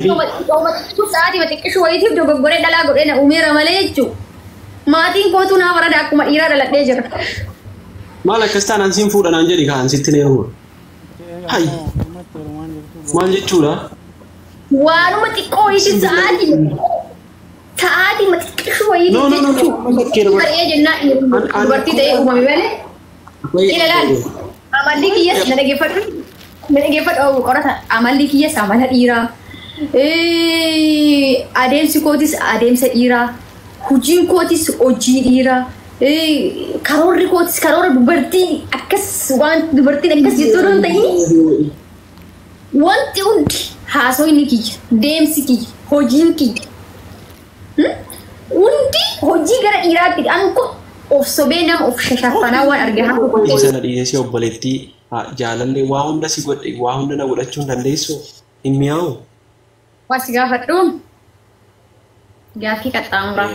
Tu saati batik shwaiti do goggore dala godhe na umira malechu maatiin kootu na warada akkuma dhiira daladhee jira maal akkastaan ansiin fuudhanaan jedhi kaan sitti ne uuma hay maal jechuudha waanuma xiqqoo isin saati batik shwaiti baree jennaa dubartii ta'ee uumame malee ilaalaal amalli kiyyas na dhageeffadhu qorata amalli kiyyas amala dhiiraa adeemsi kootis adeemsa dhiiraa hojiin kootis hojii dhiiraa karoorri kootis karoora dubartii akkas waan dubartiin akkas jettoo doon ta'ini wanti hundi haasoyni kiyya deemsi kiyya hojiin kiyya hundi hojii gara dhiiraatti anko of sobee nama of shashafanaa waan argaa haa sana dhiyeessee obboleettii jaalallee waa hunda si godhe waa hunda na godhachuu hin dandeessu hin mi'aawu Wasi gaafadhuun gaaffii qaxxaamuraa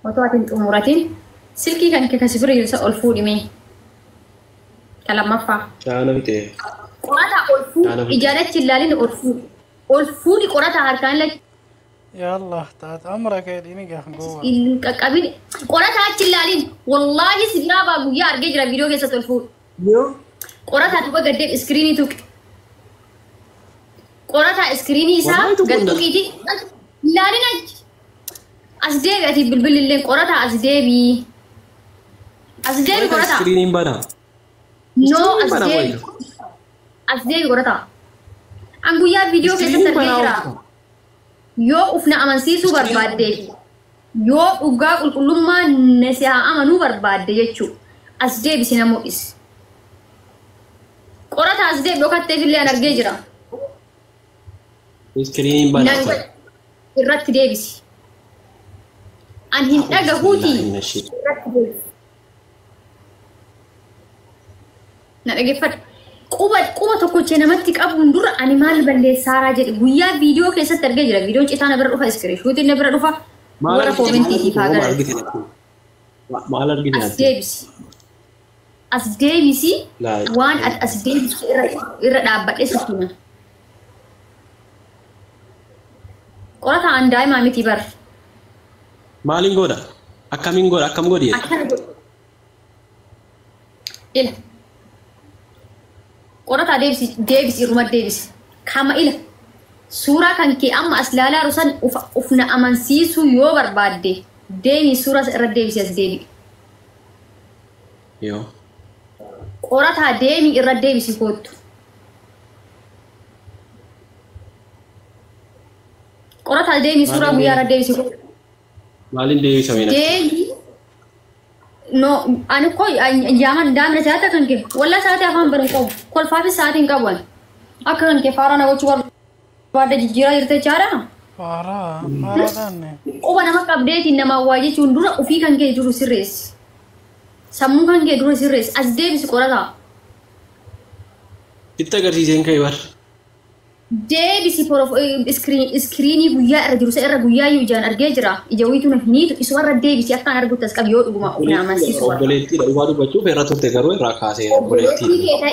otoo ati hin xumuratin silkii kan kee kasi firiirsa ol fuudhimee ka lammaffaa caana bitee qorataa ol fuudhi ijaarachi ilaalin ol fuudhi qorataa harkaan lachi يلا تعال عمرك يا ديني قاعد جوا qaqqabin qorataa achi ilaalin wallaahi sibiraa baa guyyaa argee jira viidiyoo keessatti ol fuudhi qorataa duba gaddeef iskiriinii tuqi qorata iskiriinii isaa gadduqiiti ilaalin achi as deebi'ati bilbilillee qorata as deebii qorata iskiriiniin bana no as deebi qorata an guyyaa viidiyoo keessatti argee jira yoo ufna amansiisuu barbaadde yoo dhugaa qulqullummaa nasi haa amanuu barbaadde jechuu as deebisi na mul'isi qorata as deebi dhokatteefillee an argee jira iskiriiniin bana irratti deebisi an hin dhagahuuti irratti deebisi na dhageeffadha quba tokkochee namatti qabuun dura ani maal balleessaaraa jedhe guyyaa viidiyoo keessatti argee jira viidiyoon citaa na bira dhufa iskiriinshuutiin na bira dhufa warra koomentiitiif haa galan maal argite as deebisi waan ati as deebisu irra dhaabbadhe sittuma qorata an daa'imaa miti bar maaliin godha akkamiin godha akkam godhi ila qorata deebisi irruma deebisi kama ila suuraa kan kee amma as laalaa rusan ufna amansiisuu yoo barbaadde deemi suuraa irra deebisi as deebi yoo qorata deemi irra deebisi kootu qorata deemi suuraa guyyaa irra deebisi kootu maaliin deebisame deemi no ani ko jaman damre saata kan ke walla saata afan barin qabu kolfaafi saatiin qaban akka kan ke faara na gochuu barbaadde jijjiiraa jirte chaara فارا داني quba nama qabdeetiin nama waa jechuun dura ofii kan kee jiru sirreessi sammuu kan kee dura sirreessi as deebisi qorata itti agarsiiseen ka'e bar deebisi iskiriinii guyyaa irra jiru irra guyyaa yoo ijaan argee jira ija wiitu na hiniitu isu irra deebisi akkaan argutti as qabi yoo dhuguma ofii amansiisu obboleettiidha dhugaa dubbachuuf irra turte garuu irraa kaasee obboleettiidha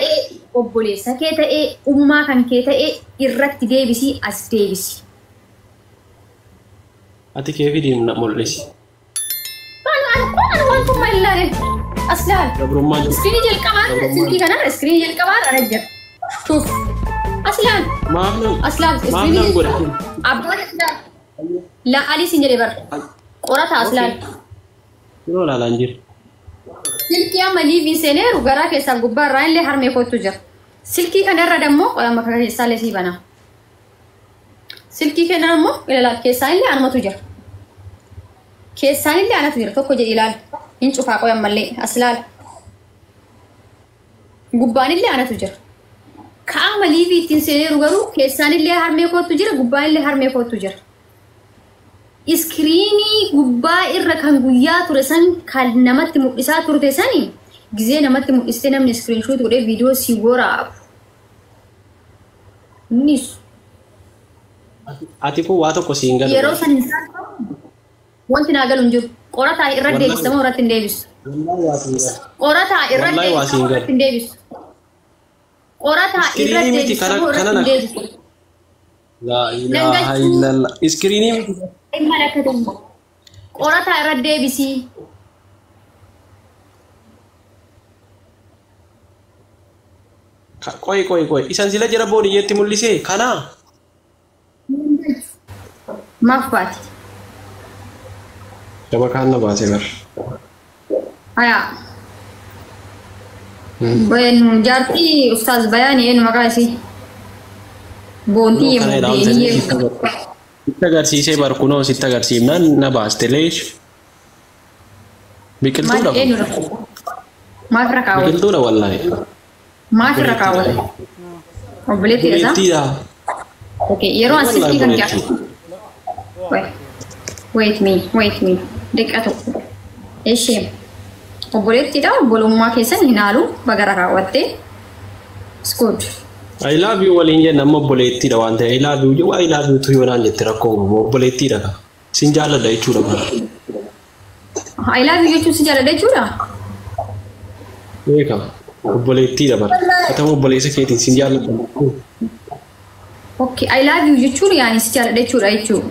obboleessa kee ta'ee ummaa kan kee ta'ee irratti deebisi as deebisi ati keefi diimna mul'isi waan kun mallaare as laal gabrummaa jiru iskiriinii jalqabaan silkii kanarra iskiriinii jalqabaan ara jira tuuf as laal as laal maafnan godha abbaan as laal la'alii sin jedhe bar qorata as laal yeroo laalaan jiru silkii amma liiviin seeneeru garaa keessaa gubbaa irraa illee harmee kootu jira silkii kanarra dammoo qoyama keessaa illee sii banaa silkii kennan ammoo ilaalaal keessaa illee anumatu jira keessaan illee anatu jira tokko jedhi ilaal hin cufaa qoyan mallee as laal gubbaan illee anatu jira kaama liivii ittiin seeneeru garuu keessaan illee harmee kootu jira gubbaan illee harmee kootu jira iskiriinii gubbaa irra kan guyyaa ture san kan namatti mul'isaa turte sani gizee namatti mul'iste namni iskiriinshuut godhee viidiyoo si waraabu innis ati kun waa tokko siin galu yeroo san hin wanti naa galu hin jiru qorataa irra deebisu moo irratti hin deebisu qorataa irra deebisu hin deebisu qorataa irra deebisu moo irratti hin deebisu لا إله إلا الله إسكريني إما لك تم قرأت رد بسي كوي إسان سلا جربوني يتم اللي سي كنا ما فات coba kan bahasa ber هيا بين جارتي أستاذ بياني إنه مقاسي بونتي مبيني kita garsi saya baru kuno sita garsi nan na bahas telej bikin tuh dah ما في ركاوة bikin tuh dah wallahi ما في ركاوة وبليتي إذا tidak أوكي يروح أسيبك كم كيا wait me دقيقة إيش وبليتي ده وبلو ما كيسن هنالو بقى ركاوتي سكوت I love you walinya nama boleh tidak wante I love you juga I love you tuh yang nanti terakong boleh tidak sinjala dah itu dah I love you itu sinjala dah itu dah iya kan boleh tidak bar atau boleh sekitar sinjala Oke I love you itu yani sinjala dah itu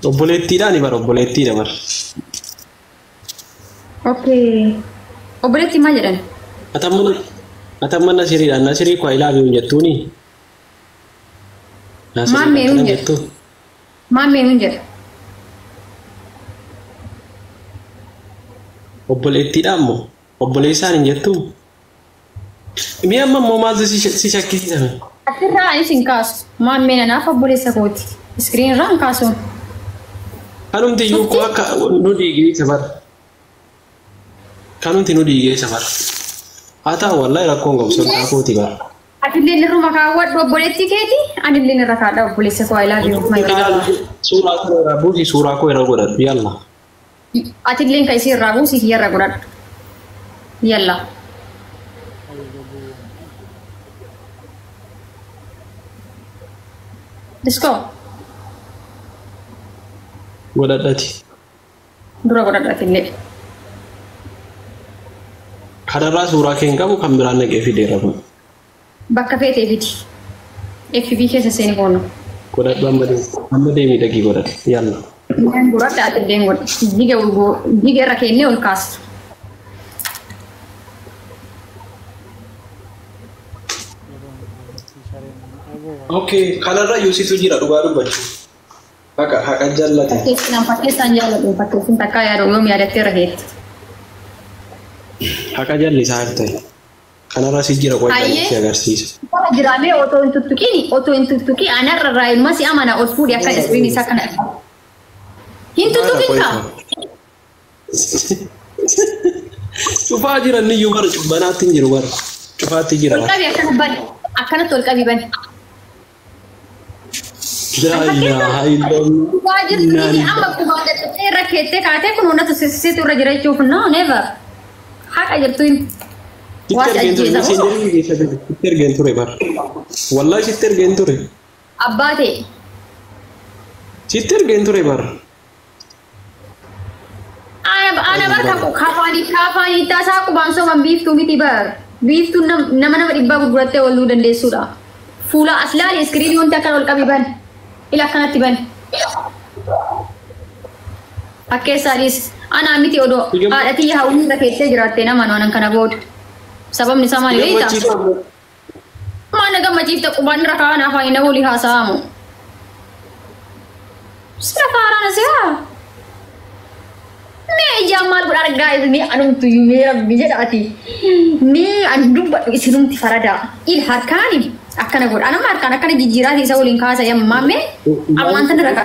boleh tidak nih bar boleh tidak bar Oke boleh timah jalan atau mana siri dan nasiri ku I love you jatuh nih Mami unjat boleh tidak mo boleh saling jatuh ini amma mau mazda si sakit sama akhirnya ini singkas mami nana apa boleh sakut screen rang kaso kanum ti yuko aka nudi gini sabar kanum ti nudi gini sabar Ata wallahi rakko ngam so aku tiba. Adilin rumah kawat boleh tiketi, adilin rakada boleh sesuai lagi my god. Surah ko rabu si surah ko ragurat yalla. Adilin kaisi ragu si hiya ragurat. Yalla. Let's go. Godat dati. Dura godat dati le. Kadara surah ke kamu kambiran nage video rabu. Bakka fete vidi. FB ke seseni kono. Godat bambade mi dagi godat yalla. Yang godat ate dengot. Dige rakene ol kas. Okay, kadara yusi tujira dubaru baju. Haka jalla ta. Pakai sanjala do pakai sintaka ya ro mi ada terhet. Haka jalli saarte. Kanara sijira ko Ayye. ya garsis. Kalau jirame oto intutuki anar rai masih amana osfudi akan screen isa kana. Intutuki ka. Coba jira ni yumar coba natin jira war. Coba tijira. Tolkabi akan tolkabi ban. La ilaha illallah. Wajib ini amma kubada tera kete kate kununa to sisi to rajira chuf no never. Hak ajar tuin. Sitter genture bar. Wallahi sitter genture. Abbate. Sitter genture bar. Ana bar kafani tasa aku bangso man beef tu miti bar. Beef tu nama ibba gurate olu dan lesura. Fula asla screen unta kan ol kabiban. Ila kanati ban. Akke saris ana amiti odo ati ha unta kete jirate na manwanan kana god. Sabab ni sama ni leita. Mana ga majita kuban rakana fa ina uli hasamu. Safara na siya. Me jamal budak guys ni anum tu mera bijadati. Ni andu bat isinum ti farada. Il harkani akana god anam harkana kana jijirati saulin kasa yam mame amantan raka.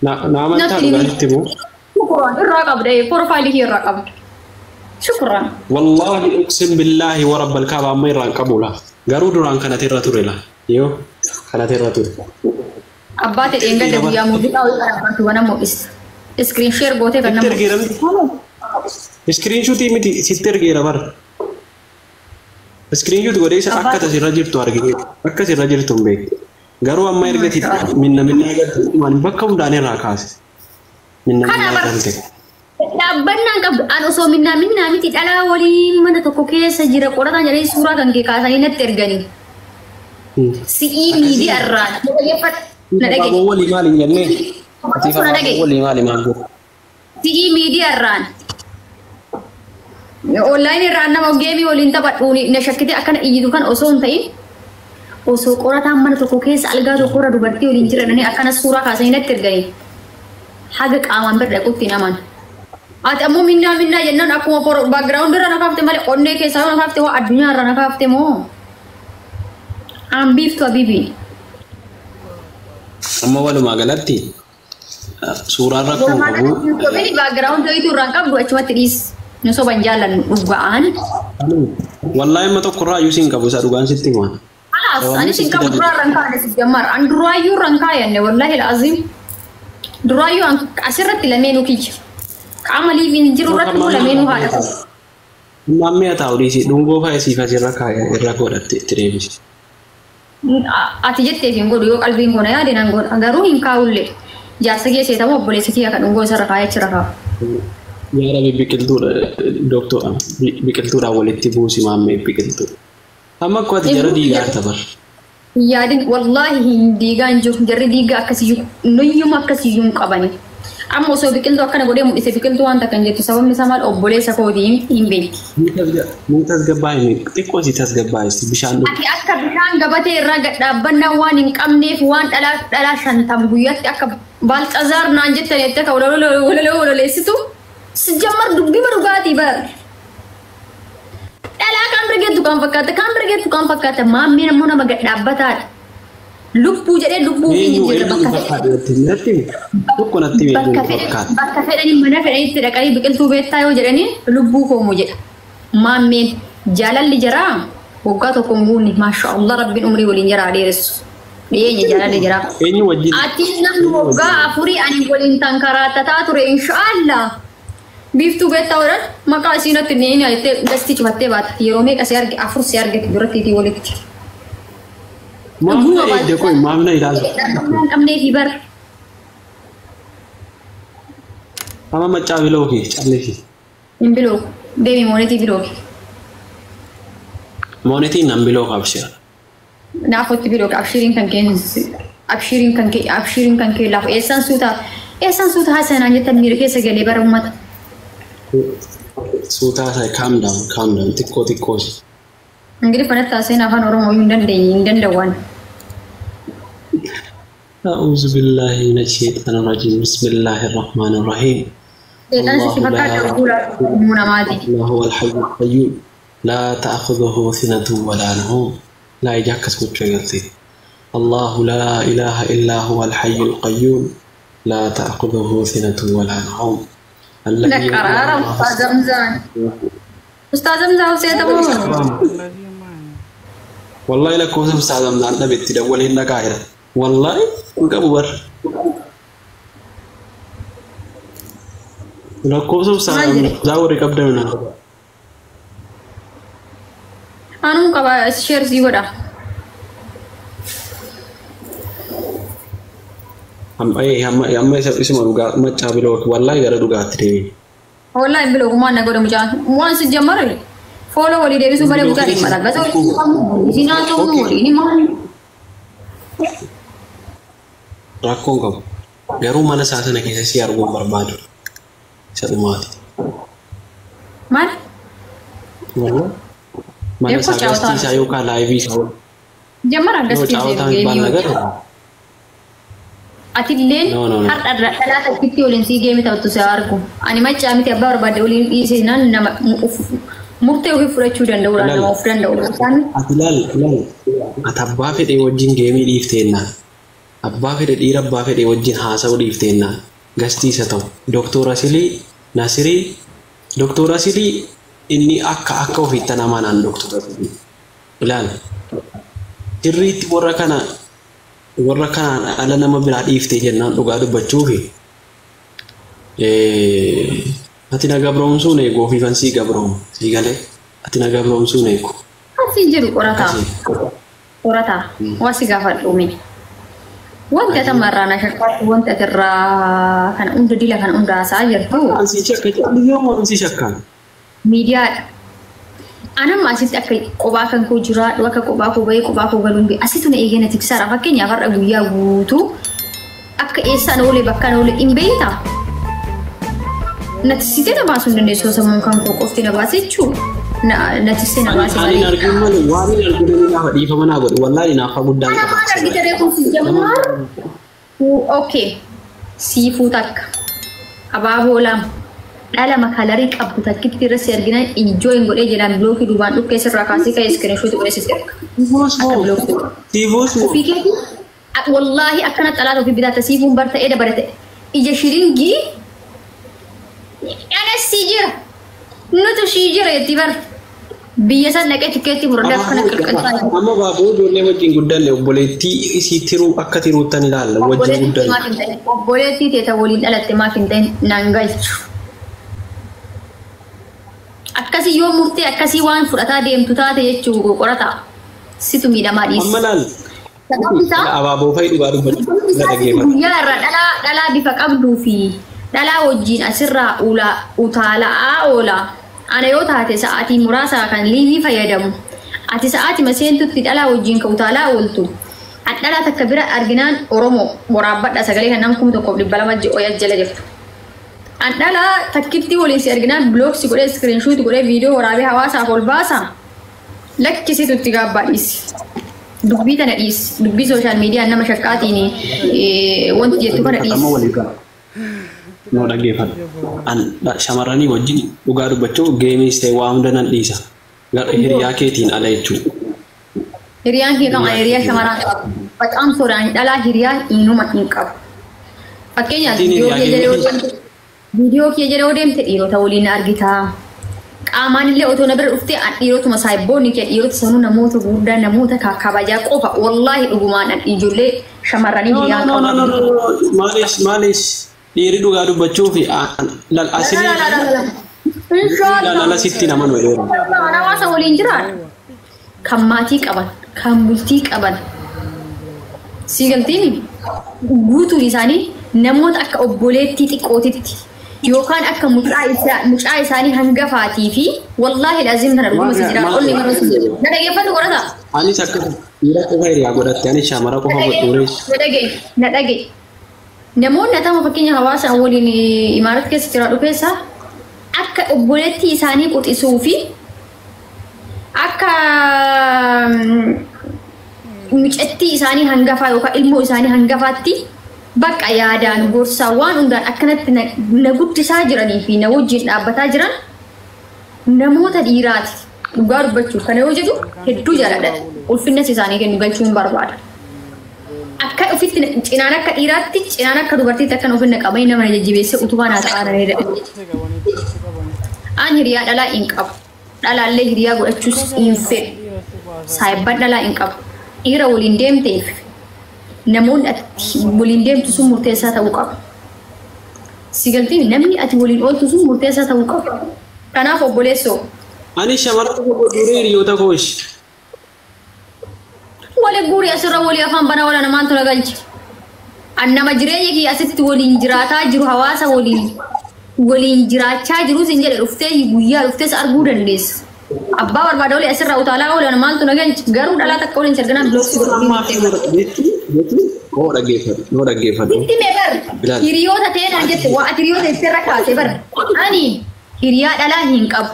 Nama tak ganti bu. Syukran rakab deh profile hi rakab. Syukran. Wallahi uqsim billahi wa rabbal kaaba mayran kabula. Garu durang kana tiraturela. Yo kana tiratur. Abbate enggak ada dia mau tahu kana bantuan mau screen share gote kana. Screenshot ini sitter gira bar. Screenshot gore isa akka tasirajir tu argi. Akka tasirajir tumbe. Garu amma ergati minna gati man bakka undane rakas. Minna gati. Dabbannan qab anu so minna miti dhala wali mana tokko keessa jira qorata jedhee suuraa kan kee kaasanii natti erganii. Si'ii miidiyaa irraan na dhagaye. Walii maali jennee? Walii maali maal godhu? Si'ii miidiyaa irraan online irraan nama geemii waliin taphadhuun na shakkite akkana iyyitu kan osoo hin ta'in osoo qorataan mana tokko keessa algaa tokko irra dubartii waliin jirananii akkana suuraa kaasanii natti erganii haga qaamaan bira dhaquutti naman. Ati ammoo minnaa jennaan akkuma background irra na kaafte malee onnee keessaa na kaafte waa addunyaa irra na kaafte moo? Ambiiftu Habibi. Amma walumaa galatti suuraan rakkoo qabu. Background itu irraan qabdu achumatti dhiis. Nuso banjalan dhugaan. Wallahi amma tokko irraa yuusin qabu isa dhugaan sitti himaa. Alas, ani sin qabu duraa rankaa si jammar. An duraayyuu rankaa yanne wallahi alazim. Duraayyuu asirratti lameenuu kiyya. Qaama liiviin jiru irratti immoo lameenuu haadha. Namni haa ta'u dhiisi dhungoo fa'aa siif asirra kaaya irra godhatte itti deebisi. Ati jetteef hin godhu yoo qalbiin koo na yaade nan godha. Garuu hin kaa'ullee. Jaarsa keessee ta'uu obboleessa kiyya kan dhungoo isarra kaaya achirra kaa'u. Yaa Rabbi biqiltuudha biqiltuudhaan walitti buusi maammee biqiltuudha. Amma akkuma ati jara diigaa tabar. Yaadin wallahi hin diigaan jiru jarri diigaa akkasiyyuu nuyyuma akkasiyyuu hin qabani. Amma osoo biqiltuu akkana godhee mul'ise biqiltuu wanta kan jettu sababni isaa maal obboleessa kootiin hin beekti. Ni tasgabbaa'e xiqqoo si tasgabbaa'e bishaan dhufu. Ati akka bishaan gabatee irraa gadhaabbannaa waan hin qabneef waan dhalaa shantam guyyaatti akka baalxazaar naan jettan jettee ka waloleessitu. Sejamar dubbi berubati bar. Dala kan bergetu kan fakata mami namun nama gak dapat. Lupu jadi lupu ini jadi bakka fedhani mana fedhani tidak kali bikin tu beta yo jadi ni lupu ko muje. Mami jalan li jara. Buka to konguni masya Allah rabbin umri walin jara deres. Dia nya jalan li jara. Ati nam moga afuri ani walin tangkara tata ture insyaallah. Biftu beta orang maka asina tini ini ayat dasti cuma tebat yerome kasih harga afur si harga tidur titi walid. Mamna ide koi mamna idas. Amne hibar. Ama macam bilo ki challe ki. Bilo baby moneti bilo. Moneti nam bilo kapsya. Na foti bilo kapshirin kan ke laf esan suta hasan anya tamir ke segale barumat. Suta saya calm down, tikko. Enggak pernah tahu saya orang mau dan dawan. Auzubillahi minasyaitonirrajim. Bismillahirrahmanirrahim. الله هو الحي القيوم لا تأخذه سنة ولا نوم لا يجاكس متشغلتي الله لا إله إلا هو الحي القيوم لا تأخذه سنة ولا نوم لك قرار أستاذ زمزان وسيدمون والله لك وصف أستاذ زمزان نبي تدول هنا قاهرة والله مكبر لك وصف أستاذ زمزان زاوري قبلنا أنا مكبر شير زيورا هم اسمه دوغا مچا بلوك والله غير دوغا تري والله بلوك ما نقول مجان وان سجمر فولو ولي دي سو بره بوكاري مالا بس سينا تو ولي ما rakkoon qabu garuu mana isaa sana keessa si arguun barbaadu isa dhumaati maal mana isaa gastii isaa yookaan laayivii isaa jammara gastii Atilleen har'a dhalata itti olin si geemi ta'u si argu. Ani macaa miti abbaa barbaade olin dhiisisnaan nama murtee ofii fudhachuu danda'u nama of danda'u. Ati laal ati abbaa fedhee wajjin geemii dhiifteennaan abbaa fedhe dhiira abbaa fedhee wajjin haasa'uu dhiifteennaan gastii isa ta'u Dooktora Silii Nasirii Dooktora Silii inni akka ofiitti namaa naan Dooktora Silii ilaal sirriitti warra kanaan ala nama biraa dhiiftee jennaan dhugaa dubbachuufi ati na gabroomsuun eegu ofiifan sii gabrooma sii galee ati na gabroomsuun eegu. Asii jiru qorataa waasi gaafadhuumi. Wanti ati marraa na shakkaatu wanti ati irraa kana hunda dila kana hunda haasaa jirtu. Ansi shakka yoo ansi shakkaan. Miidiyaadha. أنا ما أسيت أكل قباك أنكو جرا وك قباك وباي قباك وقالون بي أسيتنا إيجنا تكسر فكين يا فرق ويا وتو أك إيسان ولي بكان ولي إن بيتا نتسيتنا باسون الناس وسمون كان كوفتنا باسيت شو نتسيتنا باسيت أنا نرجم مال واري نرجم لا هدي فما نقول والله أنا أخاف دان أنا ما نرجع تريكم في جمهور أوكي سيفوتك أبابو لام ala makalari qabdu takkiti irra sergina enjoy ngode jedhan bloki duban dhukke sirra kaasi kay screenshot godhe sirka tifos fike wallahi akana talata fi bidata sifun barta eda barate ija shiringi ana sijira nutu sijira yatibar biyasan nake tiketi murada kana kirkata amma babu jolle wajin guddalle obboletti isi tiru akkati rutan ilalla wajin guddalle obboletti teta wolin alatte ma finten nangalchu akkasi yoo murtee akkasi waan fudhataa deemtu taate jechuun qorata situ miidhamaa dhiis. Ammalal. Abaaboo fayyadu baaduu fayyadu. Yaarra dhalaa bifa qabduu fi dhalaa wajjin asirraa utaala'aa oola. Ana yoo taate sa'aatii muraasa kan liivii fayyadamu. Ati sa'aatii maseentutti dhalaa wajjin ka utaalaa ooltu. Ati dhalaa takka bira arginaan Oromoo waraabbadha sagalee kan nam 1,200 ji'oo jala jirtu. Andala takkiti waliin si arginaan blog si godhee screenshot godhee video waraabee hawaasaaf ol baasa lakkisi tutti gaabbadhiis dubbii tana dhiis dubbii social media nama shakkaatiin wanti jettu kana dhiis. Amma waliin gaa noo dhaggeeffadhu an shamarranii wajjin dhugaa dubbachuu geemiis ta'e waa hunda nan dhiisa hiriyaa keetiin ala jechuudha. Hiriyaan kee kan hiriyaa shamarran qabu baqaam sodaan dhalaa hiriyaa inuma hin qabu. Fakkeenyaaf video kia jere odemte dhiirota waliin argita qaamaan illee otoo na bira dhuftee dhiirotuma saayibboonni kee dhiirota sanuu namoota guddaa namoota kabajaa qofa wallahi dhugumaan ijoollee shamarranii hiriyaan qabu maalis dhiirri dhugaa dubbachuu fi lal asili lala sitti nama nu dheeraa hawaasa waliin jiraan kan maatii qaban kan bultii qaban siigaltiin guutuun isaanii namoota akka obboleettii xiqqootitti yookaan akka mucaa isaanii hangafaatii fi wallahi lazim tana dhuguma si jira qolli maroo na dhageeffatu qorata anis akka dhiira qofa hiriyaa godhatte anis shamara qofa godhuurees na dhage namoonni atama fakkeenya hawaasa waliin imaarat keessa jira dhufeessa akka obboleettii isaanii quxisuu fi akka mucattii isaanii hangafaa yookaan ilmoo isaanii hangafaatti bakka yaadaan gorsaa waan hundaan akkanatti na guddisaa jiranii fi na wajjin dhaabbataa jiran namoota dhiiraati dhugaa dubbachuuf kana yoo jedhu hedduu jaaladha ulfinnas isaanii kennu galchuun barbaada akka ofitti cinaan akka dhiiraatti cinaan akka dubartiitti akkan ofinna qabanii nama jajjabeessee utubaa naa ta'anii dha aan hiriyaa dhalaa hin qabu dhalaallee hiriyaa godhachuus hin fedhu saayibban dhalaa hin qabu dhiira waliin deemteef namoonni ati waliin deemtu sun murteessaa ta'uu qaba. Sigaltiin namni ati waliin ooltu sun murteessaa ta'uu qaba. Kanaaf obboleessoo. Ani shamarra godhuuree hiriyoota kooshi. Wali guuri asirra walii afaan banaa wala namaan tola galcha. An nama jireenya kiyya asitti waliin jiraataa jiru hawaasa waliin jiraachaa jiru sin jedhe dhuftee guyyaa dhuftees arguu dandeessa. Abbaa barbaada olii asirraa utaalaa oolan maaltu na galchi garuu dhalaa takka waliin sarganaan bilooksi godhu. Noo dhaggeeffadhu. Itti meebar hiriyoota ta'een jette waa ati hiriyoota isirra kaase bar ani hiriyaa dhalaa hin qabu.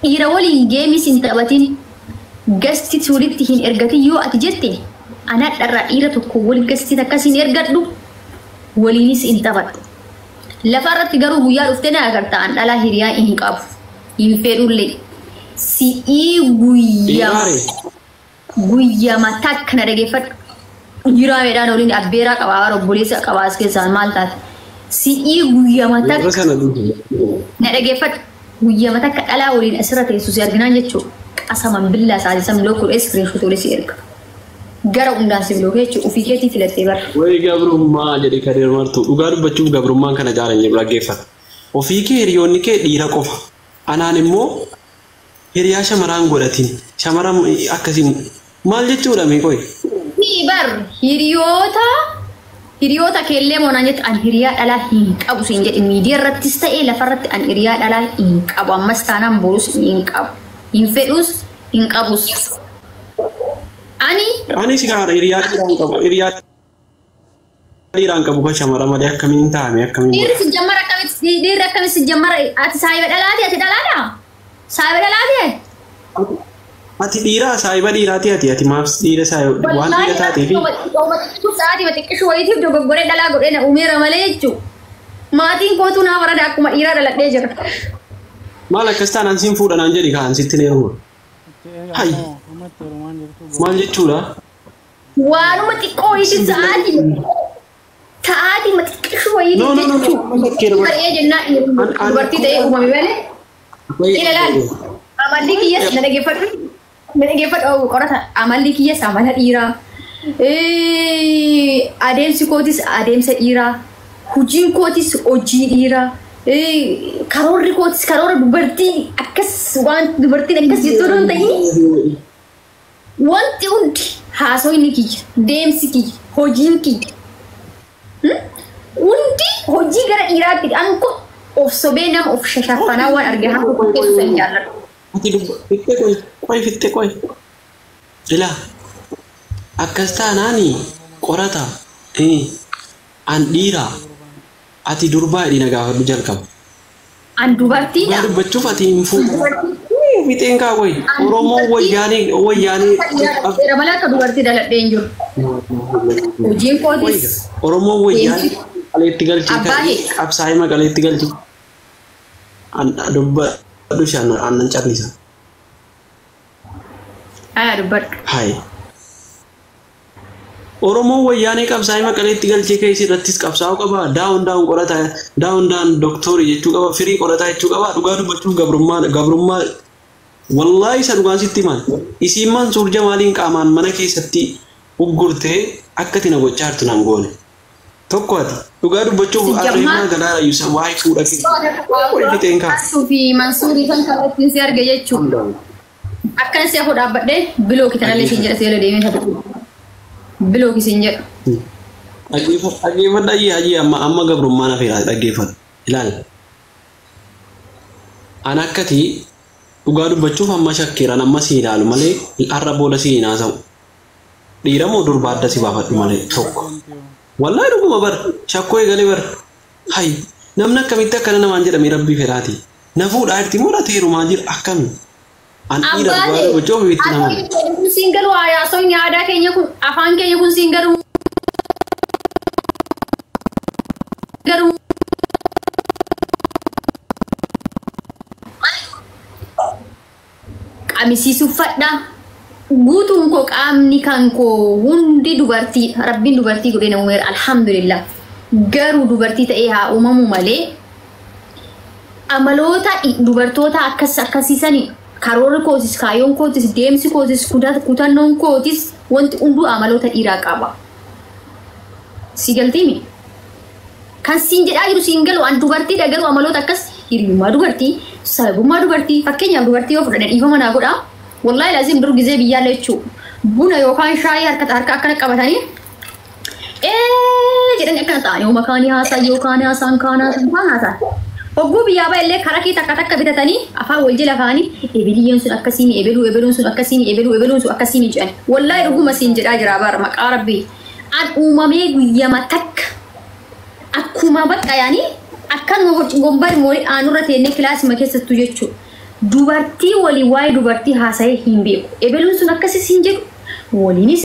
Dhiira waliin geemis hin taphatin gasti walitti hin ergatin yoo ati jette ana dharraa dhiira tokko waliin gasti akkasiin ergadhu waliinis hin taphadhu. Lafarratti garuu guyyaa dhuftee na agartaan dhalaa hiriyaa hin qabu. Hin fedhullee si'ii guyyama takka na dhageeffadhu. Jiraa meedhaan waliin abbeeraa qabaa obboleessa qabaa as keessaan maal taate si'ii guyyama takka na dhageeffadhu guyyama takka dhalaa waliin asirra teessu si arginaan jechuudha qasaman billaa saasisan bilookuu screenshot wali si erga gara hundaan si bilookee jechuudha ofii keetii filattee bara. Wayi gabrummaa jedhe kadeer martuu dhugaa dubbachuuf gabrummaan kana jaalan jedhu dhaggeeffata. Ofii kee hiriyoonni kee dhiira qofa anaan immoo hiriyaa shamaraan godhatin shamaraan akkasiin maal jechuudha meeqoy. Bar hiriyoota keellee moonaan jettu an hiriyaa dhalaa hin qabu siin jedhe miidiyaa irrattis ta'ee lafarratti an hiriyaa dhalaa hin qabu ammas taanaan borus hin qabu infedus inqabus ani sigara iriyaat Iran kamu kan sama Ramadan kami minta kami dir sejamar kami sejamar ati saya dalati ati dalada saya dalati ati dira saya badira ati maaf dira saya wan dira tati fi tu saati mati kishwai thi jo gore dala gore na umera malechu maatiin kootu na warada akkuma dhiira daladhee jira maal akkastaan ansiin fuudhan an jedhi kaan sitti neeru hay maal jechuudha waanuma xiqqoo isin sa'aatii mati kishwai baree jennaa dubartii ta'ee uumame malee ilaalaal amalli kiyyas na dhageeffadhu qorata amalli kiyyas amala dhiiraa adeemsi kootis adeemsa dhiiraa hujiin kootis hojii dhiiraa karoorri kootis karoora dubartii akkas waan dubartiin akkas jettoo doon ta'ini wanti hundi haasoyni kiyya deemsi kiyya hojiin kiyya hundi hojii gara dhiiraatti anko of sobee nama of shashaffanaa waan arge haa tokko keessu hin jaalladhu. Ati fitte qoy ilaa akkas taanaani qorata an dhiiraa ati durbaa hidhina gaafadhu jalqaba. An dubartiidha. Dubbachuuf ati hin fuudhu. Fixeen kaa qoy Oromoo wayyaanii. Mala akka dubartii daladhee hin jiru. Hojiin kootis. Oromoo wayyaanii qaleetti galchii qabsaa'ee maqaleetti galchii. Dubbadhu shan aannan callisa. Haa dubbadhu. Hai. Oromoo wayyaanii qabsaa'ee maqaleetti galchee keessa irrattis qabsaa'uu qaba. Daawun qorata daawun doktorii jechuu qaba. Firii qorataa jechuu qaba. Dhugaa dubbachuuf gabrummaa wallahi isa dhugaan sitti himan. Isiin Mansuur Jamaaliin qaamaan mana keessatti uggurtee akka tina gochaa jirtu nan goone. Tokko ati dhugaa dubbachuuf areemaa galaara yuusa waa'ee fuudha fixeen kaa. Fi Mansuurii kan kallattiin si arge jechuudha. Akkan si hafu dhaabbadhee biloo kitanallee siin jedha seela deemee hatu. Biloo kisin jedha. Dhaggeeffadha hajii amma gabrummaa nafeera dhaggeeffadha. Ilaali. An akkati dhugaa dubbachuuf amma shakkiran amma si ilaalu malee har'a booda si hin haasa'u. Dhiira moo durbaa adda si baafadhu malee tokko. Wallahi dhuguma bar shakkoo eegalee bar hay namni akkamitti akkana namaan jedhame rabbii fedhaati. Na fuudhaa jirti moo dhateeru maal jira akkami. An dhiira dhugaa dubbachuuf bitti nama. Siin galuu haasawni aadaa keenya kun afaan keenya kun siin galuu. Qamisii uffadha. Guutuun koo qaamni kan koo hundi dubartii rabbiin dubartii godhee na uumeera alhamdulillah. Garuu dubartii ta'ee haa uumamu malee amaloota dubartoota akkasiisanii karoora kootis kaayyoon kootis deemsi kootis kutannoon kootis wanti hunduu amaloota dhiiraa qaba. Si galtiimi? Kan siin jedhaa jiru siin galu an dubartii garuu amaloota akkas hiriyummaa dubartii sababummaa dubartii fakkeenyaaf dubartii yoo fudhadhan dhiifama naa godhaa. Wallahi lazim dur gizee biyyaalee jechuudha. Buna yookaan shaayii harka akkana qabatanii jedhanii akkana ta'anii yoo makaanii haasaa yookaan haasaan kaan haasaa. Hogguu biyyaa ba'ellee karaa kee takka bitatanii afaan wal jala kaanii ebiliyyeen sun akkasiin ebeluun sun akkasiin ebeluun sun akkasiin jedhan. Wallahi dhuguma siin jedhaa jira bara maqaa rabbii. An uumamee guyyama takka akkuma bakka yaanii akkanuma gombari moorii aanurra teennee kilaasima keessattuu jechuudha. Dubartii walii waa'ee dubartii haasa'ee hin beeku. Ebeluun sun akkasii siin jedhu waliinis